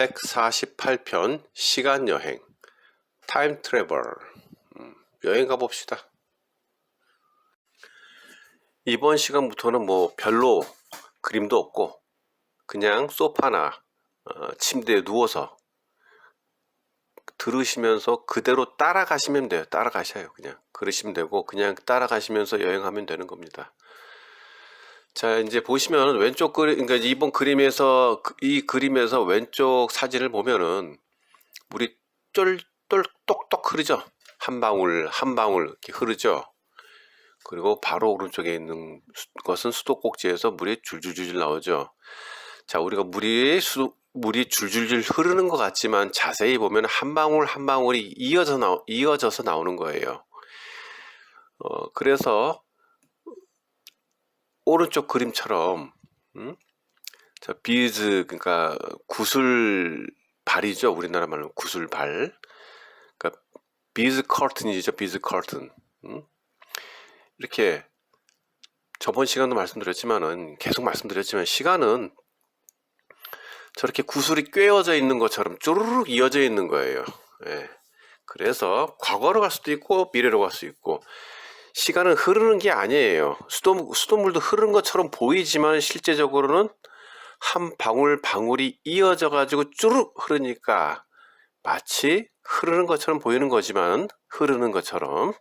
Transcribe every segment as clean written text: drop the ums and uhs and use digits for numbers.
148편 시간여행 타임 트래블 여행 가봅시다. 이번 시간부터는 뭐 별로 그림도 없고 그냥 소파나 침대에 누워서 들으시면서 그대로 따라가시면 돼요. 따라가셔요. 그냥 그러시면 되고 그냥 따라가시면서 여행하면 되는 겁니다. 자, 이제 보시면 왼쪽 그러니까 이번 그림에서 이 그림에서 왼쪽 사진을 보면은 물이 쫄쫄 똑똑 흐르죠. 한 방울 한 방울 이렇게 흐르죠. 그리고 바로 오른쪽에 있는 것은 수도꼭지에서 물이 줄줄줄 나오죠. 자, 우리가 물이 줄줄줄 흐르는 것 같지만 자세히 보면 한 방울 한 방울이 이어져서 나오는 거예요. 그래서 오른쪽 그림처럼 자, 비즈 그러니까 구슬발이죠. 우리나라 말로 구슬발. 그러니까 비즈 커튼이죠. 비즈 커튼. 이렇게 저번 시간도 말씀드렸지만은 계속 말씀드렸지만 시간은 저렇게 구슬이 꿰어져 있는 것처럼 쭈르륵 이어져 있는 거예요. 예. 그래서 과거로 갈 수도 있고 미래로 갈 수 있고 시간은 흐르는 게 아니에요. 수돗물도 흐르는 것처럼 보이지만 실제적으로는 한 방울 방울이 이어져 가지고 쭈르륵 흐르니까 마치 흐르는 것처럼 보이는 거지만 흐르는 것처럼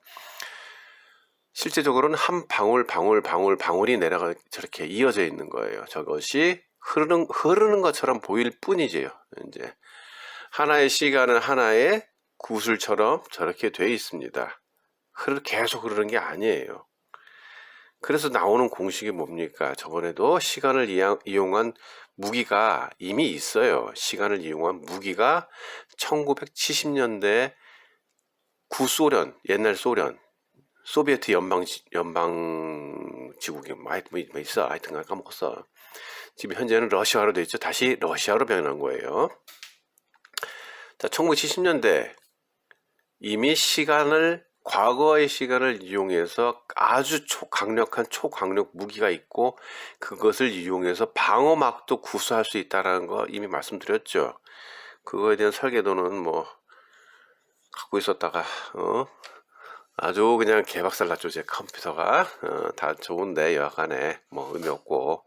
실제적으로는 한 방울 방울이 내려가 저렇게 이어져 있는 거예요. 저것이 흐르는 것처럼 보일 뿐이지요. 이제 하나의 시간은 하나의 구슬처럼 저렇게 돼 있습니다. 계속 흐르는 게 아니에요. 그래서 나오는 공식이 뭡니까? 저번에도 시간을 이용한 무기가 이미 있어요. 시간을 이용한 무기가 1970년대 구소련, 옛날 소련, 소비에트 연방지국이 뭐 있어. 하여튼 까먹었어. 지금 현재는 러시아로 돼 있죠. 다시 러시아로 변한 거예요. 자, 1970년대 이미 과거의 시간을 이용해서 아주 강력한 초강력 무기가 있고 그것을 이용해서 방어막도 구수할 수 있다는 거 이미 말씀드렸죠. 그거에 대한 설계도는 뭐 갖고 있었다가 아주 그냥 개박살 났죠. 제 컴퓨터가 다 좋은데 여하간에 뭐 의미 없고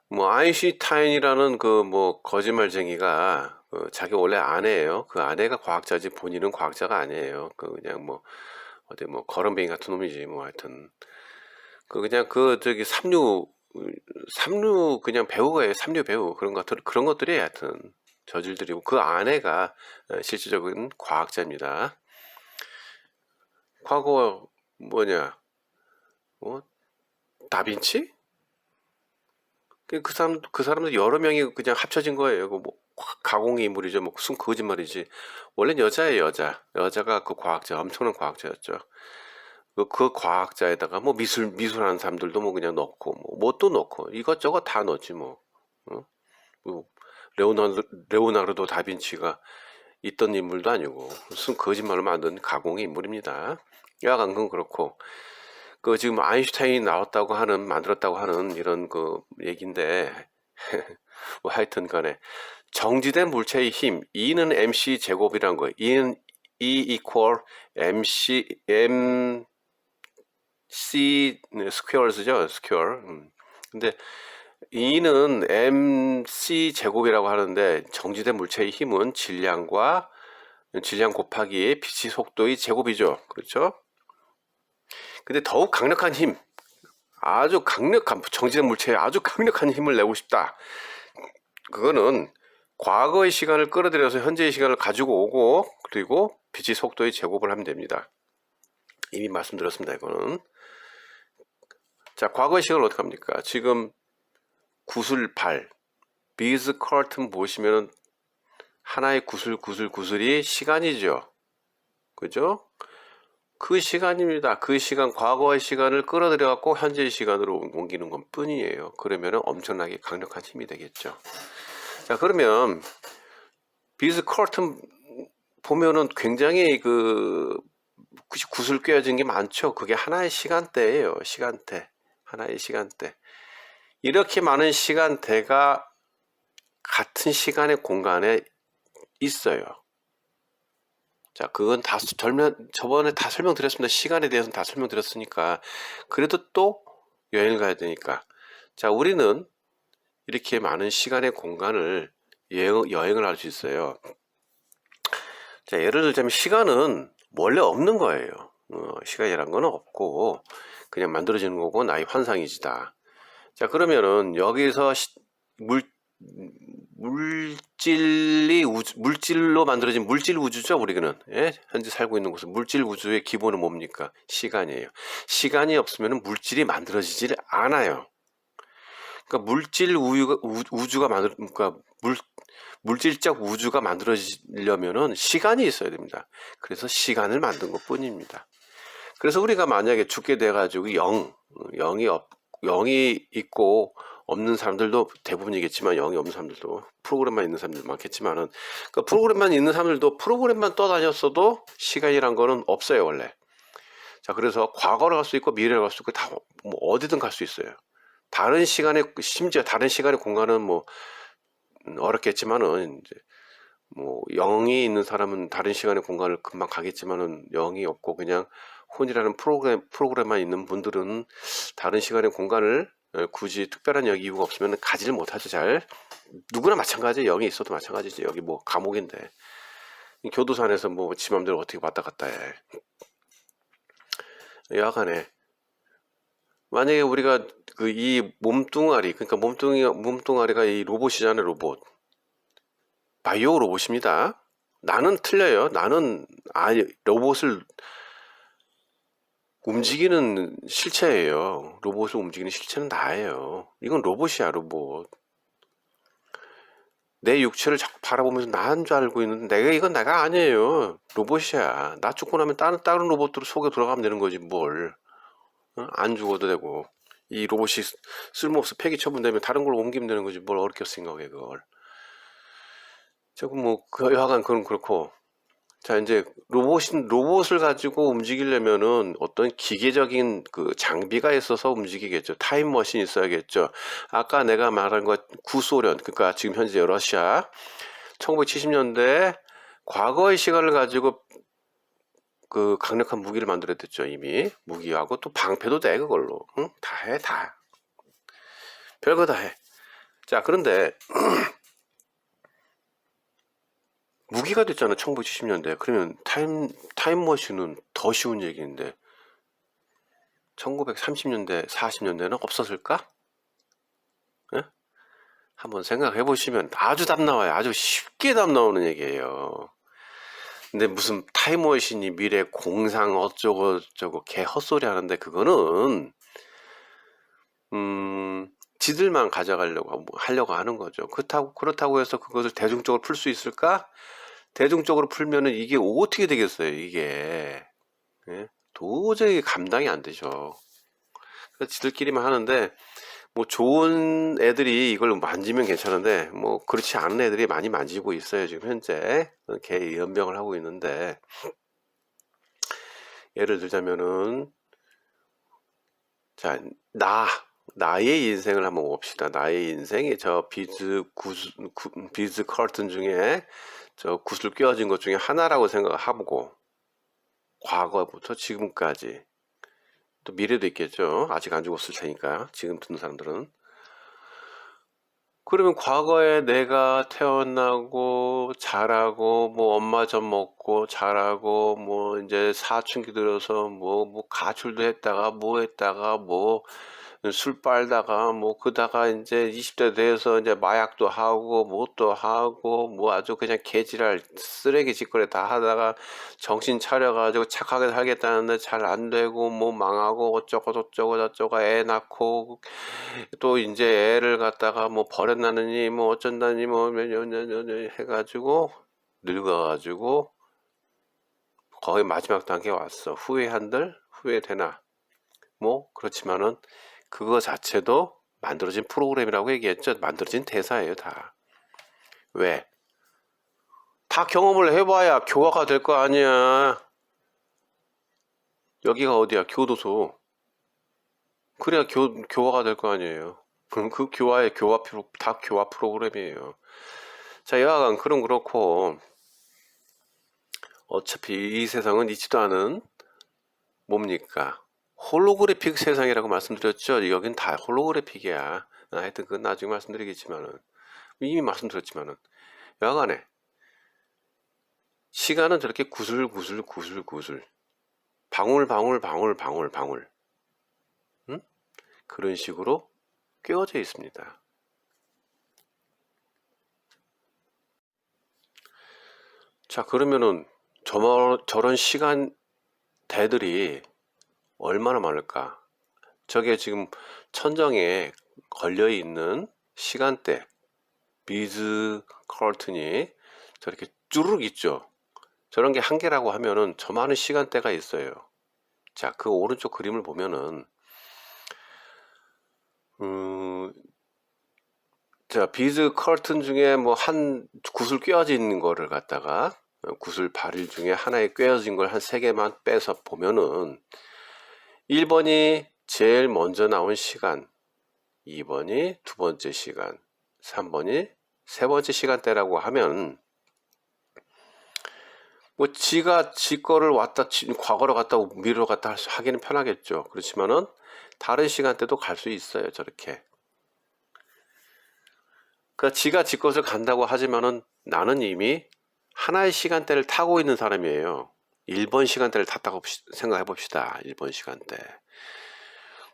뭐 아인슈타인이라는 그 뭐 거짓말쟁이가 자기 원래 아내예요. 그 아내가 과학자지 본인은 과학자가 아니에요. 그냥 뭐 어디 뭐 거렁뱅이 같은 놈이지 뭐 하여튼 그냥 저기 삼류 그냥 배우가예요. 삼류 배우 그런 것들이 하여튼 저질들이고 그 아내가 실질적인 과학자입니다. 과거 뭐냐 다빈치? 그 사람들 여러 명이 그냥 합쳐진 거예요. 뭐 가공의 인물이죠. 뭐 무슨 거짓말이지. 원래는 여자예요, 여자. 여자가 그 과학자, 엄청난 과학자였죠. 그 과학자에다가 뭐 미술하는 사람들도 뭐 그냥 넣고, 뭐 또 넣고, 이것저것 다 넣었지 뭐. 뭐 레오나르도 다빈치가 있던 인물도 아니고, 무슨 거짓말로 만든 가공의 인물입니다. 여하간 그건 그렇고, 지금 아인슈타인이 만들었다고 하는 이런 그 얘기인데, 뭐 하여튼 간에, 정지된 물체의 힘, E는 mc 제곱이란 거예요. E equal mc 스퀘어즈죠, 스퀘어. 근데 E는 mc 제곱이라고 하는데 정지된 물체의 힘은 질량 곱하기 빛의 속도의 제곱이죠. 그렇죠? 근데 더욱 강력한 힘, 아주 강력한 정지된 물체에 아주 강력한 힘을 내고 싶다. 그거는 과거의 시간을 끌어들여서 현재의 시간을 가지고 오고 그리고 빛의 속도의 제곱을 하면 됩니다. 이미 말씀드렸습니다. 이거는 자, 과거의 시간을 어떻게 합니까? 지금 구슬발 비즈 커튼 보시면은 하나의 구슬이 시간이죠. 그죠? 그 시간입니다. 그 시간, 과거의 시간을 끌어들여 갖고 현재의 시간으로 옮기는 것 뿐이에요. 그러면 엄청나게 강력한 힘이 되겠죠. 자, 그러면 비즈 커튼 보면은 굉장히 구슬 꿰어진 게 많죠. 그게 하나의 시간대예요. 하나의 시간대. 이렇게 많은 시간대가 같은 시간의 공간에 있어요. 자, 그건 저번에 다 설명드렸습니다. 시간에 대해서는 다 설명드렸으니까. 그래도 또 여행을 가야 되니까. 자, 우리는 이렇게 많은 시간의 공간을 여행을 할 수 있어요. 자, 예를 들자면 시간은 원래 없는 거예요. 시간이란 건 없고 그냥 만들어지는 거고 나의 환상이지다. 자, 그러면은 여기서 물질로 만들어진 물질 우주죠, 우리는. 예? 현재 살고 있는 곳은 물질 우주의 기본은 뭡니까? 시간이에요. 시간이 없으면 물질이 만들어지질 않아요. 그러니까 그러니까 물질적 우주가 만들어지려면은 시간이 있어야 됩니다. 그래서 시간을 만든 것 뿐입니다. 그래서 우리가 만약에 죽게 돼가지고 영이 있고 없는 사람들도 대부분이겠지만 영이 없는 사람들도 프로그램만 있는 사람들 많겠지만은 그 프로그램만 있는 사람들도 프로그램만 떠다녔어도 시간이란 거는 없어요 원래. 자, 그래서 과거를 갈 수 있고 미래를 갈 수 있고 다 뭐 어디든 갈 수 있어요. 심지어 다른 시간의 공간은 뭐 어렵겠지만은 이제 뭐 영이 있는 사람은 다른 시간의 공간을 금방 가겠지만은 영이 없고 그냥 혼이라는 프로그램만 있는 분들은 다른 시간의 공간을 굳이 특별한 이유가 없으면 가지를 못하죠. 잘 누구나 마찬가지. 영이 있어도 마찬가지지. 여기 뭐 감옥인데 교도소 안에서 뭐 지 맘대로 어떻게 왔다 갔다 해. 여하간에 만약에 우리가 이 몸뚱아리, 그러니까 몸뚱아리가 이 로봇이잖아요. 바이오 로봇입니다. 나는 틀려요. 나는 로봇을 움직이는 실체예요. 로봇을 움직이는 실체는 나예요. 이건 로봇이야, 로봇. 내 육체를 자꾸 바라보면서 나인 줄 알고 있는데 이건 내가 아니에요. 로봇이야. 나 죽고 나면 다른 로봇으로 속에 들어가면 되는 거지 뭘. 안 죽어도 되고. 이 로봇이 쓸모없어 폐기 처분되면 다른 걸로 옮기면 되는 거지 뭘 어렵게 생각해 그걸. 조금 뭐 여하간 그건 그렇고. 자, 이제 로봇을 가지고 움직이려면은 어떤 기계적인 그 장비가 있어서 움직이겠죠. 타임머신이 있어야겠죠. 아까 내가 말한 것 구소련, 그러니까 지금 현재 러시아 1970년대 과거의 시간을 가지고 그 강력한 무기를 만들어냈죠. 이미 무기하고 또 방패도 돼 그걸로. 응? 다 해, 다. 별거 다 해. 자, 그런데 무기가 됐잖아 1970년대. 그러면 타임머신은 더 쉬운 얘기인데 1930년대 40년대는 없었을까? 예? 한번 생각해 보시면 아주 답 나와요. 아주 쉽게 답 나오는 얘기예요. 근데 무슨 타임머신이 미래 공상 어쩌고 저쩌고 개 헛소리 하는데 그거는 지들만 하려고 하는 거죠. 그렇다고 해서 그것을 대중적으로 풀 수 있을까? 대중적으로 풀면은 이게 어떻게 되겠어요, 이게. 예? 도저히 감당이 안 되죠. 그래서 지들끼리만 하는데, 뭐 좋은 애들이 이걸 만지면 괜찮은데, 뭐 그렇지 않은 애들이 많이 만지고 있어요, 지금 현재. 개 연병을 하고 있는데, 예를 들자면은, 자, 나의 인생을 한번 봅시다. 나의 인생이 저 비즈 커튼 중에 저 구슬 껴진 것 중에 하나라고 생각하고 과거부터 지금까지 또 미래도 있겠죠. 아직 안 죽었을 테니까 지금 듣는 사람들은. 그러면 과거에 내가 태어나고 자라고 뭐 엄마 젖 먹고 자라고 뭐 이제 사춘기 들어서 뭐 가출도 했다가 뭐 했다가 뭐 술 빨다가 뭐 그다가 이제 20대 돼서 이제 마약도 하고 뭣도 하고 뭐 아주 그냥 개지랄 쓰레기 짓거리 다 하다가 정신 차려가지고 착하게 살겠다는데 잘 안 되고 뭐 망하고 어쩌고 저쩌고 애 낳고 또 이제 애를 갖다가 뭐 버렸나느니 뭐 어쩐다니 뭐 몇 년 해가지고 늙어가지고 거의 마지막 단계에 왔어. 후회되나? 뭐 그렇지만은 그거 자체도 만들어진 프로그램이라고 얘기했죠. 만들어진 대사예요, 다. 왜? 다 경험을 해봐야 교화가 될 거 아니야. 여기가 어디야? 교도소. 그래야 교화가 될 거 아니에요. 그 다 교화 프로그램이에요. 자, 여하간 그럼 그렇고 어차피 이 세상은 있지도 않은 뭡니까? 홀로그래픽 세상이라고 말씀드렸죠. 여긴 다 홀로그래픽이야. 하여튼 그건 나중에 말씀드리겠지만은 이미 말씀드렸지만은 여하간에 시간은 저렇게 구슬구슬 방울 응? 그런 식으로 꿰어져 있습니다. 자, 그러면은 저런 시간대들이 얼마나 많을까? 저게 지금 천정에 걸려 있는 시간대 비즈 커튼이 저렇게 쭈르륵 있죠. 저런 게 한 개라고 하면은 저 많은 시간대가 있어요. 자, 그 오른쪽 그림을 보면은 자, 비즈 커튼 중에 뭐 한 구슬 꿰어져 있는 거를 갖다가 구슬 바릴 중에 하나에 꿰어진 걸 한 세 개만 빼서 보면은 1번이 제일 먼저 나온 시간, 2번이 두 번째 시간, 3번이 세 번째 시간대라고 하면 뭐 지가 지 거를 과거로 갔다 미래로 갔다 하기는 편하겠죠. 그렇지만은 다른 시간대도 갈 수 있어요. 저렇게. 그러니까 지가 지 것을 간다고 하지만은 나는 이미 하나의 시간대를 타고 있는 사람이에요. 1번 시간대를 탔다고 생각해 봅시다. 1번 시간대.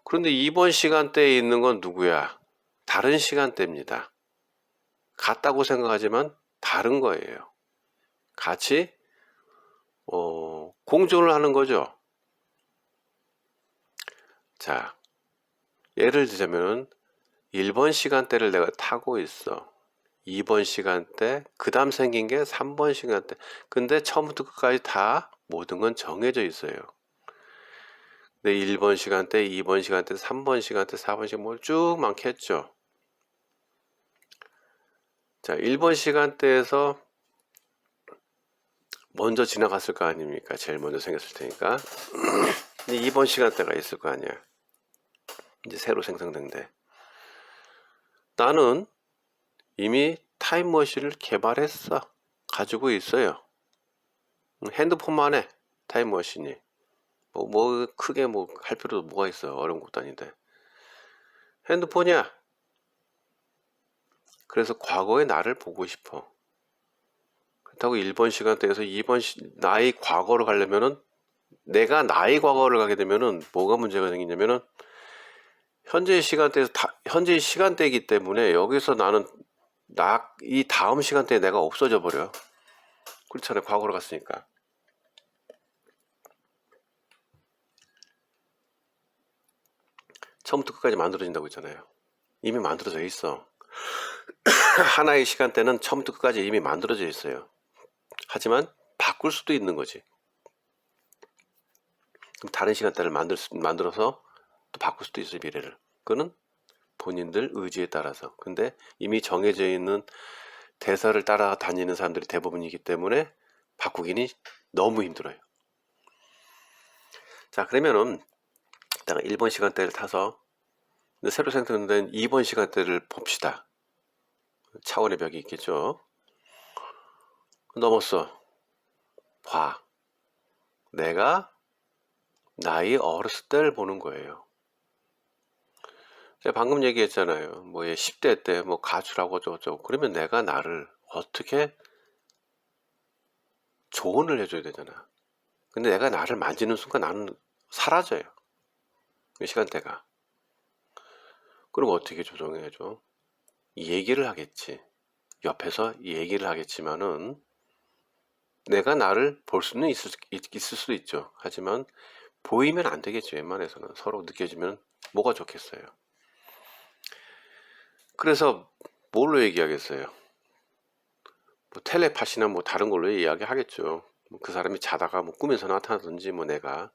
그런데 2번 시간대에 있는 건 누구야? 다른 시간대입니다. 같다고 생각하지만 다른 거예요. 같이 공존을 하는 거죠. 자, 예를 들자면 1번 시간대를 내가 타고 있어. 2번 시간대, 그 다음 생긴 게 3번 시간대. 근데 처음부터 끝까지 다 모든 건 정해져 있어요. 근데 1번 시간대, 2번 시간대, 3번 시간대, 4번 시간대 뭐 쭉 많겠죠. 자, 1번 시간대에서 먼저 지나갔을 거 아닙니까? 제일 먼저 생겼을 테니까. 근데 2번 시간대가 있을 거 아니야. 이제 새로 생성된대. 나는 이미 타임머신을 개발했어. 가지고 있어요. 핸드폰만 해. 타임머신이. 뭐 크게 뭐 할 필요도 뭐가 있어. 어려운 것도 아닌데. 핸드폰이야. 그래서 과거의 나를 보고 싶어. 그렇다고 1번 시간대에서 나의 과거로 가려면은 내가 나의 과거를 가게 되면은 뭐가 문제가 생기냐면은 현재 시간대이기 때문에 여기서 나는 이 다음 시간대에 내가 없어져 버려. 그렇잖아요. 과거로 갔으니까. 처음부터 끝까지 만들어진다고 했잖아요. 이미 만들어져 있어. 하나의 시간대는 처음부터 끝까지 이미 만들어져 있어요. 하지만 바꿀 수도 있는 거지. 그럼 다른 시간대를 만들어서 또 바꿀 수도 있어요. 미래를. 그거는 본인들 의지에 따라서. 근데 이미 정해져 있는 대사를 따라다니는 사람들이 대부분이기 때문에 바꾸기는 너무 힘들어요. 자, 그러면은 일단 1번 시간대를 타서 새로 생성된 2번 시간대를 봅시다. 차원의 벽이 있겠죠. 넘었어. 봐. 내가 나이 어렸을 때를 보는 거예요. 제가 방금 얘기했잖아요. 뭐 10대 때 뭐 가출하고 어쩌고 그러면 내가 나를 어떻게 조언을 해줘야 되잖아. 근데 내가 나를 만지는 순간 나는 사라져요. 그 시간대가. 그럼 어떻게 조정해줘? 얘기를 하겠지. 옆에서 얘기를 하겠지만은 내가 나를 볼 수는 있을 수도 있죠. 하지만 보이면 안 되겠지. 웬만해서는 서로 느껴지면 뭐가 좋겠어요. 그래서 뭘로 얘기하겠어요? 뭐 텔레파시나 뭐 다른 걸로 이야기하겠죠. 그 사람이 자다가 뭐 꿈에서 나타나든지 뭐 내가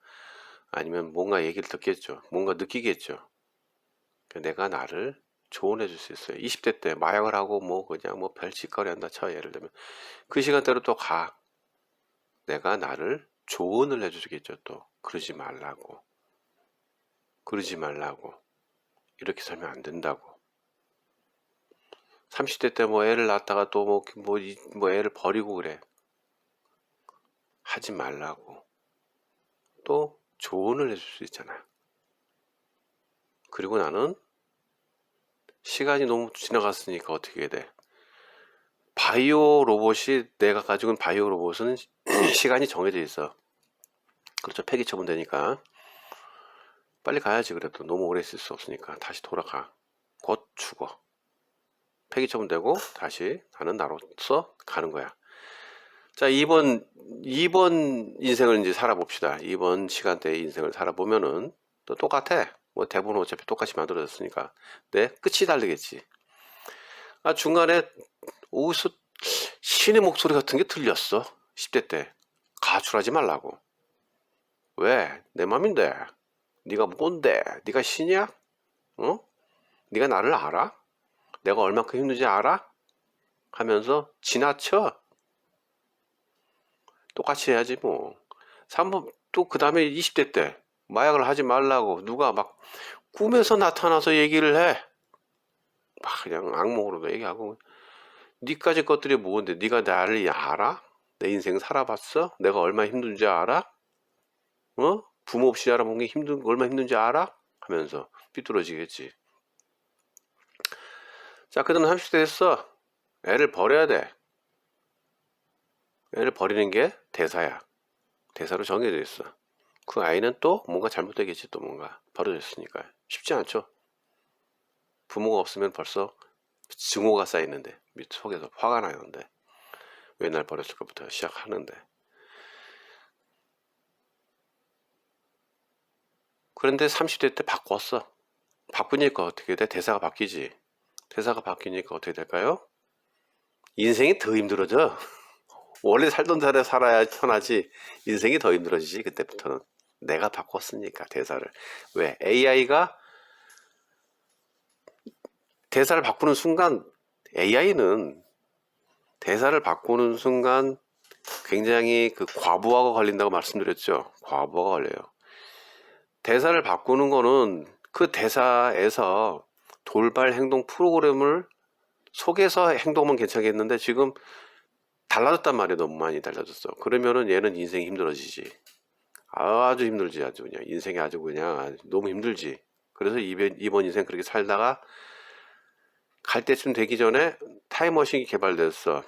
아니면 뭔가 얘기를 듣겠죠. 뭔가 느끼겠죠. 내가 나를 조언해 줄 수 있어요. 20대 때 마약을 하고 뭐 그냥 뭐 별짓거리 한다 쳐 예를 들면 그 시간대로 또 가. 내가 나를 조언을 해주겠죠. 또 그러지 말라고 이렇게 살면 안 된다고 30대 때 뭐 애를 낳다가 또 뭐 애를 버리고 그래. 하지 말라고. 또 조언을 해줄 수 있잖아. 그리고 나는 시간이 너무 지나갔으니까 어떻게 해야 돼? 바이오 로봇이, 내가 가지고 있는 바이오 로봇은 시간이 정해져 있어. 그렇죠. 폐기 처분되니까 빨리 가야지. 그래도 너무 오래 있을 수 없으니까 다시 돌아가. 곧 죽어. 폐기 처분되고 다시 나는 나로서 가는 거야. 자, 2번 인생을 이제 살아봅시다. 2번 시간대의 인생을 살아보면은 또 똑같아. 뭐 대부분 어차피 똑같이 만들어졌으니까. 네, 끝이 다르겠지. 아, 중간에 어디서 신의 목소리 같은 게 들렸어. 10대 때. 가출하지 말라고. 왜? 내 맘인데. 네가 뭔데? 네가 신이야? 어? 네가 나를 알아? 내가 얼마큼 힘든지 알아? 하면서 지나쳐. 똑같이 해야지 뭐. 3번 또 그 다음에 20대 때 마약을 하지 말라고 누가 막 꿈에서 나타나서 얘기를 해. 막 그냥 악몽으로도 얘기하고. 니까지 것들이 뭔데? 네가 나를 알아? 내 인생 살아봤어? 내가 얼마나 힘든지 알아? 어? 부모 없이 자라본 게 얼마나 힘든지 알아? 하면서 삐뚤어지겠지. 자, 그다음 30대 됐어. 애를 버려야 돼. 애를 버리는 게 대사야. 대사로 정해져 있어. 그 아이는 또 뭔가 잘못되겠지. 또 뭔가 벌어졌으니까 쉽지 않죠. 부모가 없으면 벌써 증오가 쌓이는데 밑 속에서 화가 나는데 왜 날 버렸을까부터 시작하는데. 그런데 30대 때 바꿨어. 바꾸니까 어떻게 돼? 대사가 바뀌지. 대사가 바뀌니까 어떻게 될까요? 인생이 더 힘들어져. 원래 살던 대로 살아야 편하지. 인생이 더 힘들어지지. 그때부터는 내가 바꿨으니까 대사를. 왜? AI가 대사를 바꾸는 순간, AI는 대사를 바꾸는 순간 굉장히 그 과부하가 걸린다고 말씀드렸죠. 과부하가 걸려요. 대사를 바꾸는 거는 그 대사에서 돌발 행동 프로그램을 속에서 행동하면 괜찮겠는데 지금 달라졌단 말이에요. 너무 많이 달라졌어. 그러면은 얘는 인생이 힘들어지지. 아주 힘들지. 아주 그냥 인생이 아주 그냥 너무 힘들지. 그래서 이번 인생 그렇게 살다가 갈 때쯤 되기 전에 타임머신이 개발돼서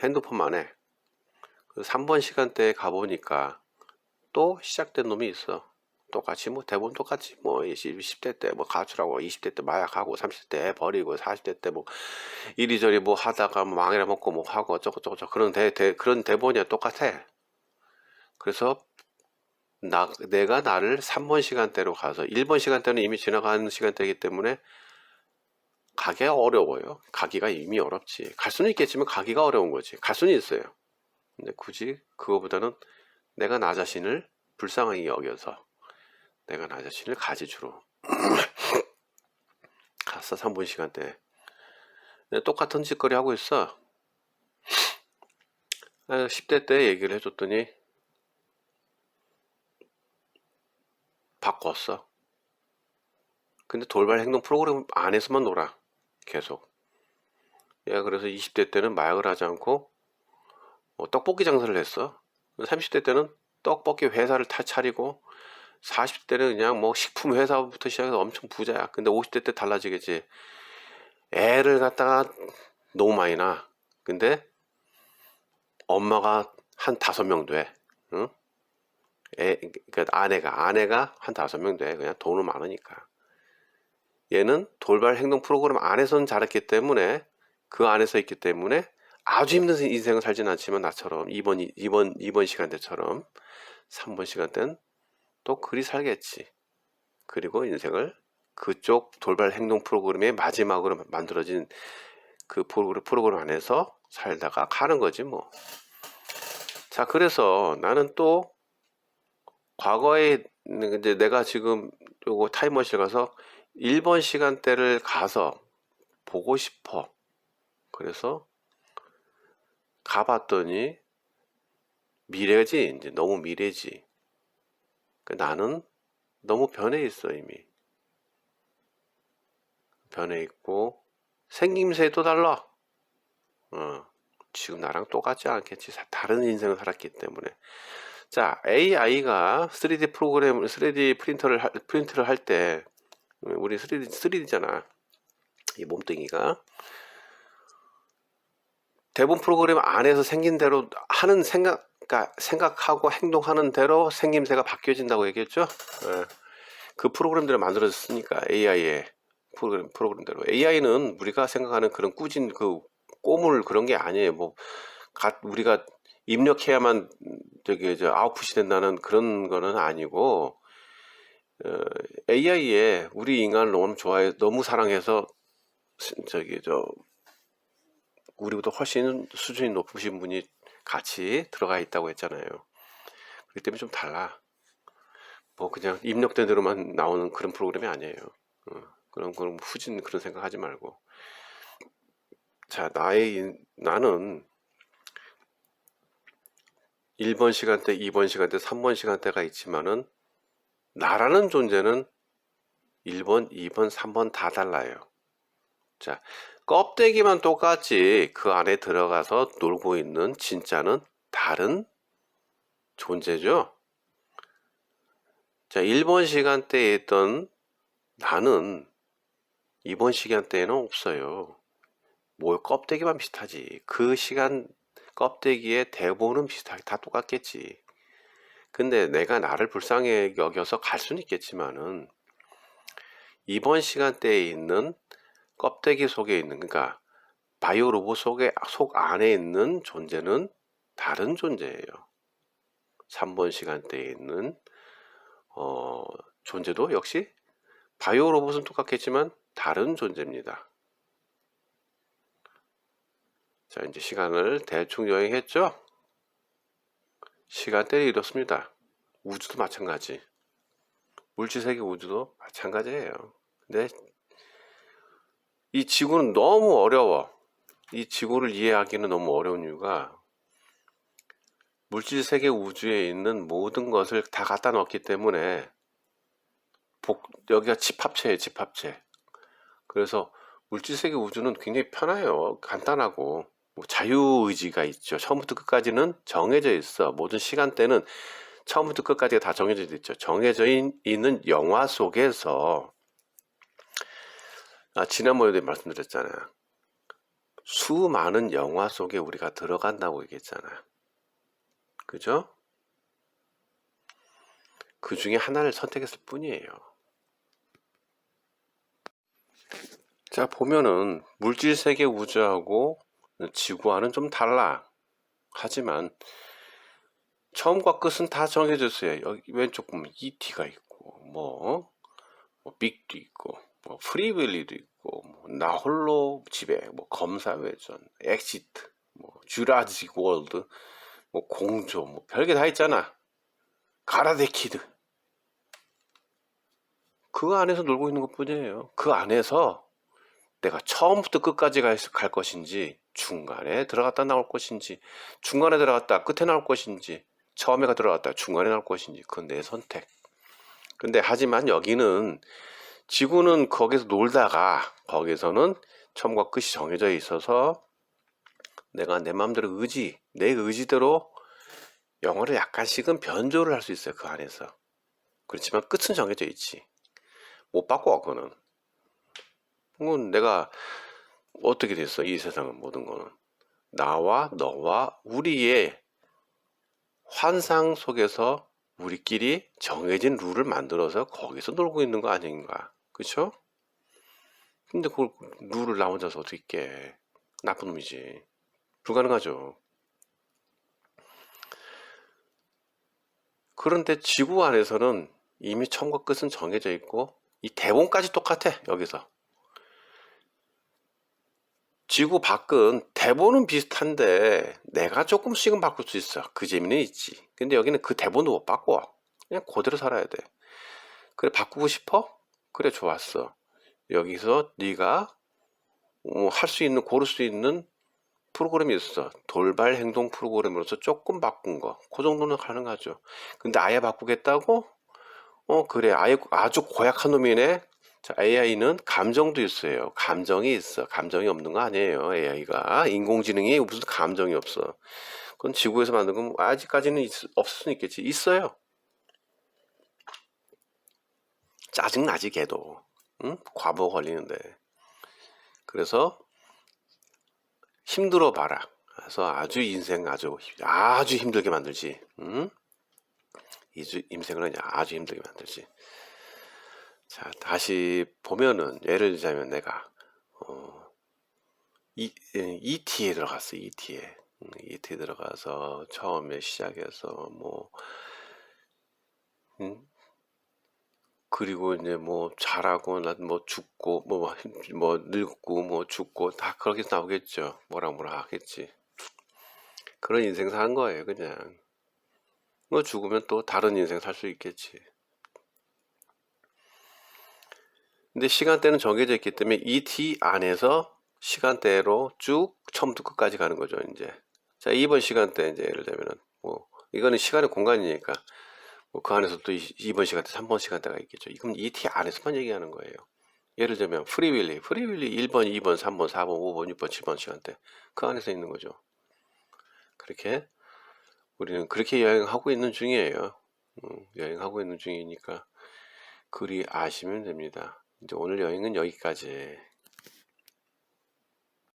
핸드폰만에 3번 시간대에 가보니까 또 시작된 놈이 있어. 똑같이 뭐 대부분 똑같이 뭐 10대 때 뭐 가출하고 20대 때 마약하고 30대 때 버리고 40대 때 뭐 이리저리 뭐 하다가 뭐 망해라 먹고 뭐 하고 어쩌고저쩌고 그런 그런 대본이야. 똑같아. 그래서 내가 나를 3번 시간대로 가서 1번 시간대는 이미 지나간 시간대이기 때문에 가기가 어려워요. 가기가 이미 어렵지. 갈 수는 있겠지만 가기가 어려운 거지. 갈 수는 있어요. 근데 굳이 그거보다는 내가 나 자신을 불쌍하게 여겨서 내가 나 자신을 가지주로 갔어. 3번 시간대. 똑같은 짓거리 하고 있어. 10대 때 얘기를 해줬더니 바꿨어. 근데 돌발 행동 프로그램 안에서만 놀아. 계속. 얘가 그래서 20대 때는 마약을 하지 않고 떡볶이 장사를 했어. 30대 때는 떡볶이 회사를 차리고 40대는 그냥 뭐 식품 회사부터 시작해서 엄청 부자야. 근데 50대 때 달라지겠지. 애를 갖다가 너무 많이 낳아. 근데 엄마가 한 5명 돼. 응? 그러니까 아내가 한 5명 돼. 그냥 돈은 많으니까. 얘는 돌발 행동 프로그램 안에서는 자랐기 때문에 그 안에서 있기 때문에 아주 힘든 인생을 살진 않지만 나처럼 2번 시간대처럼 3번 시간대는 또 그리 살겠지. 그리고 인생을 그쪽 돌발 행동 프로그램의 마지막으로 만들어진 그 프로그램 안에서 살다가 가는 거지 뭐. 자, 그래서 나는 또 과거에 이제 내가 지금 요거 타임머신 가서 1번 시간대를 가서 보고 싶어. 그래서 가봤더니 미래지. 이제 너무 미래지. 나는 너무 변해 있어 이미. 변해 있고 생김새도 달라. 지금 나랑 똑같지 않겠지. 다른 인생을 살았기 때문에. 자, AI가 3D 프로그램, 3D 프린트를 할 때, 우리 3D잖아. 이 몸뚱이가. 대본 프로그램 안에서 생긴 대로 하는 생각하고 행동하는 대로 생김새가 바뀌어진다고 얘기했죠. 그 프로그램들을 만들어졌으니까 AI의 프로그램대로. AI는 우리가 생각하는 그런 꾸진 그 꼬물 그런 게 아니에요. 뭐 우리가 입력해야만 되게 아웃풋이 된다는 그런 거는 아니고, AI에 우리 인간을 너무 좋아해, 너무 사랑해서 우리보다 훨씬 수준이 높으신 분이 같이 들어가 있다고 했잖아요. 그렇기 때문에 좀 달라. 뭐 그냥 입력된 대로만 나오는 그런 프로그램이 아니에요. 그런 후진 그런 생각하지 말고. 자, 나는 1번 시간대, 2번 시간대, 3번 시간대가 있지만은 나라는 존재는 1번, 2번, 3번 다 달라요. 자, 껍데기만 똑같이 그 안에 들어가서 놀고 있는 진짜는 다른 존재죠. 자, 1번 시간대에 있던 나는 2번 시간대에는 없어요. 뭐 껍데기만 비슷하지. 그 시간 껍데기의 대본은 비슷하게 다 똑같겠지. 근데 내가 나를 불쌍히 여겨서 갈 수는 있겠지만은 이번 시간대에 있는 껍데기 속에 있는, 그러니까 바이오 로봇 속 안에 있는 존재는 다른 존재예요. 3번 시간대에 있는 존재도 역시 바이오 로봇은 똑같겠지만 다른 존재입니다. 자, 이제 시간을 대충 여행했죠? 시간대를 이렇습니다. 우주도 마찬가지. 물질세계 우주도 마찬가지예요. 근데 이 지구는 너무 어려워. 이 지구를 이해하기는 너무 어려운 이유가 물질세계 우주에 있는 모든 것을 다 갖다 넣었기 때문에 여기가 집합체예요, 집합체. 그래서 물질세계 우주는 굉장히 편해요. 간단하고 뭐 자유의지가 있죠. 처음부터 끝까지는 정해져 있어. 모든 시간대는 처음부터 끝까지가 다 정해져 있죠. 정해져 있는 영화 속에서 지난번에도 말씀드렸잖아요. 수많은 영화 속에 우리가 들어간다고 얘기했잖아. 그죠? 그 중에 하나를 선택했을 뿐이에요. 자, 보면은 물질세계 우주하고 지구와는 좀 달라. 하지만 처음과 끝은 다 정해졌어요. 여기 왼쪽 보면 ET가 있고 뭐 빅도 있고 뭐 프리윌리도 있고 뭐 나 홀로 집에 뭐 검사회전, 엑시트, 뭐 주라직 월드, 뭐 공조, 뭐 별게 다 있잖아. 가라데 키드. 그 안에서 놀고 있는 것 뿐이에요. 그 안에서 내가 처음부터 끝까지 갈 것인지, 중간에 들어갔다 나올 것인지, 중간에 들어갔다 끝에 나올 것인지, 처음에 들어갔다 중간에 나올 것인지, 그건 내 선택. 근데 하지만 여기는 지구는 거기서 놀다가 거기서는 처음과 끝이 정해져 있어서 내가 내 마음대로 내 의지대로 영어를 약간씩은 변조를 할 수 있어요. 그 안에서. 그렇지만 끝은 정해져 있지. 못 바꿔 그거는. 그건 내가 어떻게 됐어? 이 세상은 모든 거는 나와 너와 우리의 환상 속에서 우리끼리 정해진 룰을 만들어서 거기서 놀고 있는 거 아닌가? 그쵸? 근데 그걸 룰을 나 혼자서 어떻게 깨? 나쁜 놈이지. 불가능하죠. 그런데 지구 안에서는 이미 처음과 끝은 정해져 있고 이 대본까지 똑같아. 여기서 지구 밖은 대본은 비슷한데 내가 조금씩은 바꿀 수 있어. 그 재미는 있지. 근데 여기는 그 대본도 못 바꿔. 그냥 그대로 살아야 돼. 그래, 바꾸고 싶어? 그래, 좋았어. 여기서 네가 할 수 있는, 고를 수 있는 프로그램이 있어. 돌발 행동 프로그램으로서 조금 바꾼 거. 그 정도는 가능하죠. 근데 아예 바꾸겠다고? 그래. 아주 고약한 놈이네. 자, AI는 감정도 있어요. 감정이 있어. 감정이 없는 거 아니에요. AI가. 인공지능이 무슨 감정이 없어. 그건 지구에서 만든 건 아직까지는 없을 수는 있겠지. 있어요. 짜증나지 걔도. 응? 과부 걸리는데. 그래서 힘들어 봐라. 그래서 아주 인생 아주 힘들게 만들지. 응? 인생을 아주 힘들게 만들지. 자, 다시 보면은 예를 들자면 내가 ET에 들어갔어. ET에 들어가서 처음에 시작해서 뭐 그리고 이제 뭐 자라고 난 뭐 죽고 뭐 늙고 뭐 죽고 다 그렇게 나오겠죠. 뭐라 하겠지. 그런 인생 사는 거예요, 그냥. 뭐 죽으면 또 다른 인생 살 수 있겠지. 근데 시간대는 정해져 있기 때문에 이 T 안에서 시간대로 쭉 처음부터 끝까지 가는 거죠, 이제. 자, 2번 시간대, 이제 예를 들면은, 뭐, 이거는 시간의 공간이니까, 뭐, 그 안에서 또 2번 시간대, 3번 시간대가 있겠죠. 이건 이 T 안에서만 얘기하는 거예요. 예를 들면, 프리윌리 1번, 2번, 3번, 4번, 5번, 6번, 7번 시간대. 그 안에서 있는 거죠. 그렇게, 우리는 그렇게 여행하고 있는 중이에요. 여행하고 있는 중이니까, 그리 아시면 됩니다. 이제 오늘 여행은 여기까지.